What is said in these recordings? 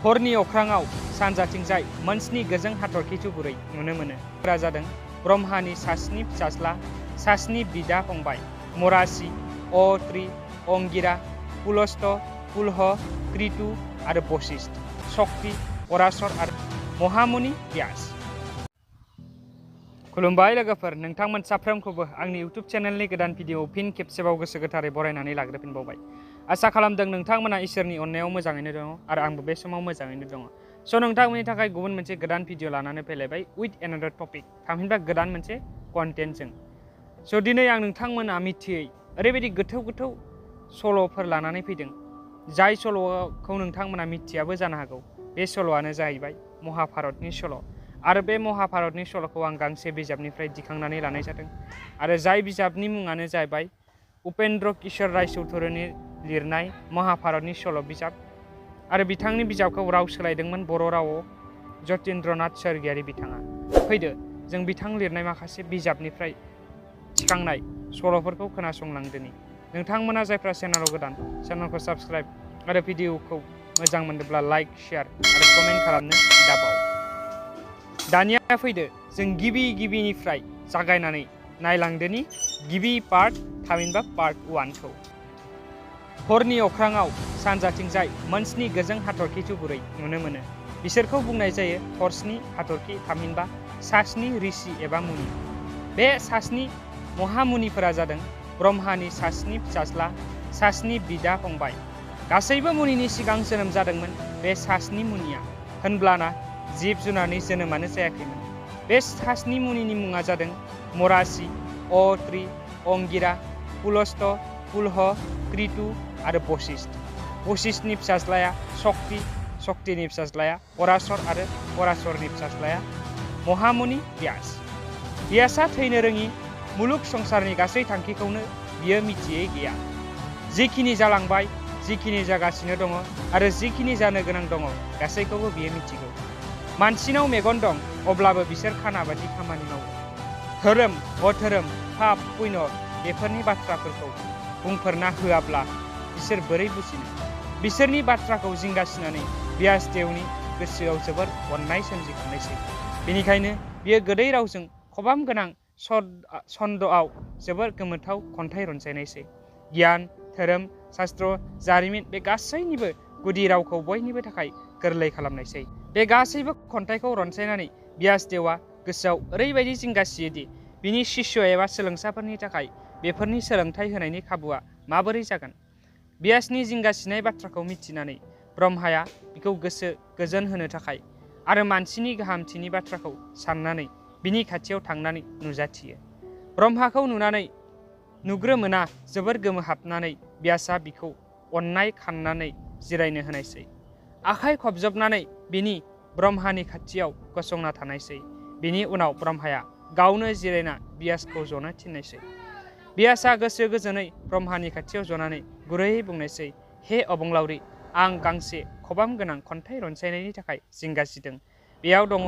हरनि अख्राङाव सानजाथिंजाय मोनस्नि गोजों हाथरखि थुबुरै नुनो मोनो। फोरा जादों ब्रह्मानि सास्नि फिसाज्ला, सास्नि बिदा फंबाय मरासि, अत्रि, अंगिरा, पुलस्त, पुलह, कृतु आरो बशिष्ठ, शक्ति, पराशर आरो महामुनि व्यास। खुलुमबाय लोगोफोर, नोंथांमोन साफ्रोमखौबो आंनि इउट्युब चेनेलनि गोदान भिडिअ फिन खेबसेबाव गोसो गोथारै बरायनानै लाग्रोफिनबावबाय। आसा खालामदों नोंथांमोना इसोरनि अननायाव मोजाङैनो दङ आरो आंबो बे समाव मोजाङैनो दङ। स' नोंथांमोननि थाखाय गुबुन मोनसे गोदान भिडिअ लानानै फैलायबाय उइथ एनादार टपिक, थामहिनबा गोदान मोनसे कन्टेन्टजों। स' दिनै आं नोंथांमोना मिथियै ओरैबायदि गोथौ गोथौ सल'फोर लानानै फैदों, जाय सल'खौ नोंथांमोना मिथियाबो जानो हागौ। बे सल'आनो जाहैबाय महाभारतनि सल'। आरो बे महाभारतनि सल'खौ आं गांसे बिजाबनिफ्राय दिखांनानै लानाय जादों आरो जाय बिजाबनि मुङानो जाहैबाय उपेन्द्र किशोर रायचौधुरीनि लिरनाय महाभारतनि सल' बिजाब। आरो बिथांनि बिजाबखौ राव सोलायदोंमोन बर' रावआव जतीन्द्रनाथ स्वरगियारि बिथाङा। फैदो जों बिथां लिरनाय माखासे बिजाबनिफ्राय थिखांनाय सल'फोरखौ खोनासंलांदोनि। नोंथांमोना जायफ्रा चेनेलाव गोदान, चेनेलखौ साबस्क्राइब आरो भिडिअखौ मोजां मोनदोंब्ला लाइक, शेयार आरो कमेन्ट खालामनो दाबाव। दानिया फैदो जों गिबिनिफ्राय जागायनानै नायलांदोनि गिबि पार्ट, थामहिनबा पार्ट 1खौ। हरनि अख्राङाव सानजाथिंजाय मोनस्नि गोजों हाथरखि थुबुरै नुनो मोनो। बिसोरखौ बुंनाय जायो थरस्नि हाथरखि, थामहिनबा सास्नि ऋषि एबा मुनि। बे सास्नि महामुनिफोरा जादों ब्रह्मानि सास्नि फिसाज्ला, सास्नि बिदा फंबाय। गासैबो मुनिनि सिगां जोनोम जादोंमोन बे सास्नि मुनिया, होनब्लाना जिब जुनारनि जोनोमानो जायाखैमोन। बे सास्नि मुनिनि मुङा जादों मरासि, अत्रि, अंगिरा, पुलस्त, पुलह, कृतु आरो बशिष्ठ। बशिष्ठनि फिसाज्लाया शक्ति, शक्तिनि फिसाज्लाया पराशर आरो पराशरनि फिसाज्लाया महामुनि व्यास। व्यासआ थैनो रोङि, मुलुग संसारनि गासै थांखिखौनो बियो मिथियै गैया। जिखिनि जालांबाय, जिखिनि जागासिनो दङ आरो जिखिनि जानो गोनां दङ गासैखौबो बियो मिथिगौ। मानसिनाव मेगन दं, अब्लाबो बिसोर खाना बादि खामानि मावो। धोरोम अधोरोम, पाप पुण्य बेफोरनि बाथ्राफोरखौ बुंफोरना होआब्ला बिसोर बोरै बुजिनो? बिसोरनि बाथ्राखौ जिंगासिनानै व्यासदेवनि गोसोआव जोबोर अननाय सोमजिखांनायसै। बेनिखायनो बियो गोदै रावजों खबाम गोनां छन्दआव जोबोर गोमोथाव खन्थाइ रनसायनायसै। गियान, धोरोम, शास्त्र, जारिमिन बे गासैनिबो गुदि रावखौ बयनिबो थाखाय गोरलै खालामनायसै। बे गासैबो खन्थाइखौ रनसायनानै व्यासदेवआ गोसोआव ओरैबायदि जिंगासियोदि बिनि शिष्य एबा सोलोंसाफोरनि थाखाय बेफोरनि सोलोंथाइ होनायनि खाबुआ माबोरै जागोन। व्यासनि जिंगासिनाय बाथ्राखौ मिथिनानै ब्रह्माया बिखौ गोसो गोजोन होनो थाखाय आरो मानसिनि गाहामथिनि बाथ्राखौ साननानै बिनि खाथियाव थांनानै नुजाथियो। ब्रह्माखौ नुनानै नुग्रोमोना जोबोर गोमोहाबनानै व्यासआ बिखौ अननाय खाननानै जिरायनो होनायसै। आखाइ खबजबनानै बिनि ब्रह्मानि खाथियाव गसंना थानायसै। बिनि उनाव ब्रह्माया गावनो जिरायना व्यासखौ जनो थिननायसै। व्यासआ गोसो गोजोनै ब्रह्मानि खाथियाव जनानै गुरैयै बुंनायसै, हे अबंलावरि, आं गांसे खबाम गोनां खन्थाइ रनसायनायनि थाखाय जिंगासिदों। बेयाव दङ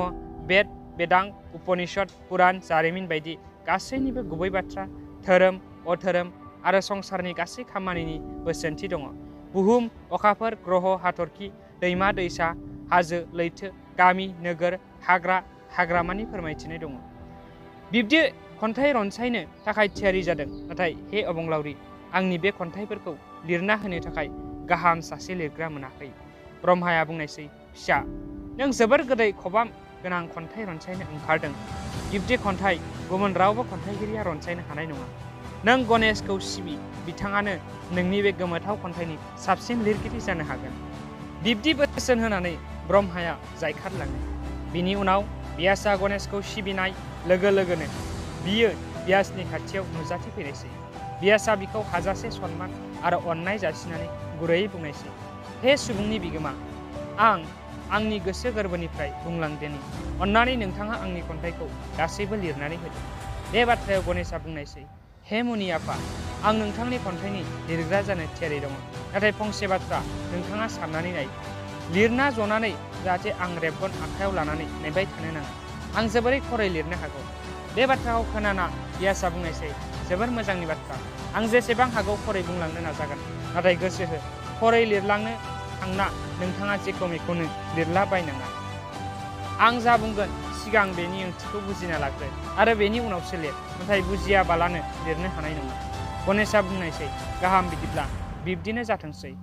बेद, बेदांग, उपनिषद, पुराण, जारिमिन बायदि गासैनिबो गुबै बाथ्रा, धोरोम अधोरोम आरो संसारनि गासै खामानिनि बोसोनथि दङ। बुहुम, अखाफोर, ग्रह, हाथरखि, दैमा दैसा, हाजो, लैथो, गामि, नोगोर, हाग्रा, हाग्रामानि फोरमायथिनाय दङ। बिब्दि खन्थाइ रनसायनो थाखाय थियारि जादों। नाथाय हे अबंलावरि, आंनि बे खन्थाइफोरखौ लिरना होनो थाखाय गाहाम सासे लिरग्रा मोनाखै। ब्रह्माया बुंनायसै, फिसा, नों जोबोर गोदै खबाम गोनां खन्थाइ रनसायनो ओंखारदों। बिब्दि खन्थाइ गुबुन रावबो खन्थाइगिरिया रनसायनो हानाय नङा। नों गणेशखौ सिबि, बिथाङानो नोंनि बे गोमोथाव खन्थाइनि साबसिन लिरगिरि जानो हागोन। बिब्दि बोसोन होनानै ब्रह्माया जायखारलाङो। बिनि उनाव व्यासआ गणेशखौ सिबिनाय लोगो लोगोनो बियो व्यासनि खाथियाव नुजाथिफैनायसै। व्यासआ बिखौ हाजासे सनमान आरो अननाय जासिनानै गुरैयै बुंनायसै, हे सुबुंनि बिगोमा, आं आंनि गोसो गोरबोनिफ्राय बुंलांदोनि, अन्नानै नोंथाङा आंनि खन्थाइखौ गासैबो लिरनानै होदो। बे बाथ्रायाव गणेशआ बुंनायसै, हे मुनि आफा, आं नोंथांनि खन्थाइनि लिरग्रा जानो थियारि दङ। नाथाय फंसे बाथ्रा नोंथाङा साननानै नाय, लिरना जनानै जाहाथे आं रेबगन आखायाव लानानै नेबाय थानो नाङा। आं जोबोरै खरै लिरनो हागौ। बे बाथ्राखौ खोनाना व्यासआ बुंनायसै, जोबोर मोजांनि बाथ्रा, आं जेसेबां हागौ खरै बुंलांनो नाजागोन। नाथाय गोसो हो, खरै लिरलांनो थांना नोंथाङा जेखौ मेखौनो लिरला बायनाङा। आं जा बुंगोन सिगां बेनि ओंथिखौ बुजिना लाग्रो आरो बेनि उनावसो लिर, नाथाय बुजियाबालानो लिरनो हानाय नङा। गणेशआ बुंनायसै, गाहाम बिदिब्ला बिब्दिनो जाथोंसै।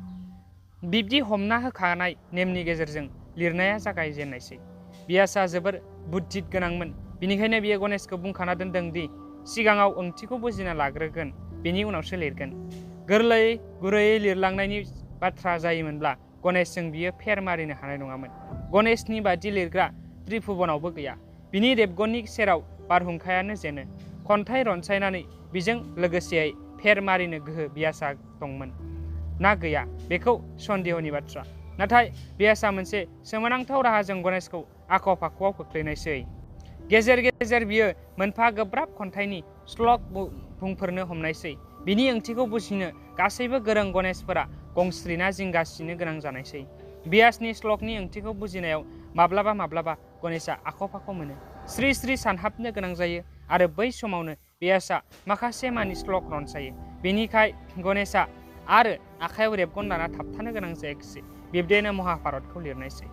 बिब्दि हमना होखानाय नेमनि गेजेरजों लिरनाया जागायजेननायसै। व्यासआ जोबोर बुद्धिद गोनांमोन, बेनिखायनो बियो गणेशखौ बुंखाना दोनदों दि सिगाङाव ओंथिखौ बुजिना लाग्रोगोन, बेनि उनावसो लिरगोन। गोरलैयै गुरैयै लिरलांनायनि बाथ्रा जायोमोनब्ला गणेशजों बियो फेर मारिनो हानाय नङामोन। गणेशनि बादि लिरग्रा त्रिभुवनावबो गैया। बिनि रेबगननि सेराव बारहुंखायानो जेनो। खन्थाइ रनसायनानै बिजों लोगोसेयै फेर मारिनो गोहो व्यासआ दंमोन ना गैया बेखौ सन्देहनि बाथ्रा। नाथाय व्यासआ मोनसे सोमोनांथाव राहाजों गणेशखौ आख' फाख'आव खोख्लैनायसै। गेजेर गेजेर बियो मोनफा गोब्राब खन्थाइनि श्लक बुंफोरनो हमनायसै। बिनि ओंथिखौ बुजिनो गासैबो गोरों गणेशफोरा गंस्रिना जिंगासिनो गोनां जानायसै। व्यासनि श्लकनि ओंथिखौ बुजिनायाव माब्लाबा माब्लाबा गणेशआ आख' फाख' मोनो, स्रि स्रि सानहाबनो गोनां जायो आरो बै समावनो व्यासआ माखासे मानि श्लक रनसायो। बेनिखाय गणेशआ आरो आखायाव रेबगन लाना थाबथानो गोनां जायाखिसै। बिब्दिनो महाभारतखौ लिरनायसै।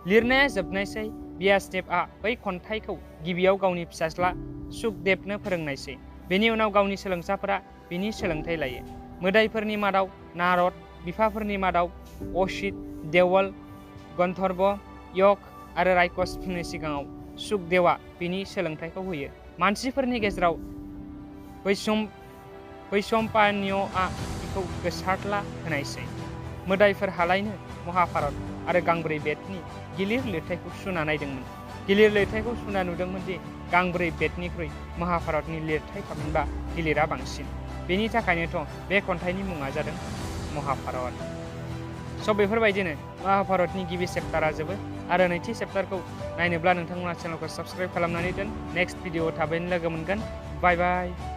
लिरनाया जोबनायसै। व्यासदेवआ बै खन्थाइखौ गिबियाव गावनि फिसाज्ला सुकदेबनो फोरोंनायसै। बेनि उनाव गावनि सोलोंसाफोरा बिनि सोलोंथाइ लायो। मोदायफोरनि मादाव नारद, बिफाफोरनि मादाव असित, देवल, गन्धर्व, यक आरो रायखसफोरनि सिगाङाव सुकदेवआ बिनि सोलोंथाइखौ होयो। मानसिफोरनि गेजेराव वैशम्पायनआ बिखौ गोसारला होनायसै। मोदायफोरहालायनो महाभारत आरो गांब्रै बेदनि गिलिर लिरथाइखौ सुना नायदोंमोन। गिलिर लिरथाइखौ सुना नुदोंमोन दि गांब्रै बेदनिख्रुइ महाभारतनि लिरथाइ थामहिनबा गिलिरा बांसिन। बेनि थाखायनोथ' बे खन्थाइनि मुङा जादों महाभारत। स' बेफोरबायदिनो महाभारतनि गिबि चेप्टारा जोबो आरो नैथि चेप्टारखौ नायनोब्ला नोंथांमोना चेनेलखौ साबस्क्राइब खालामनानै दोन। नेक्स्ट भिडिअ थाबैनो लोगो मोनगोन। बाय बाय।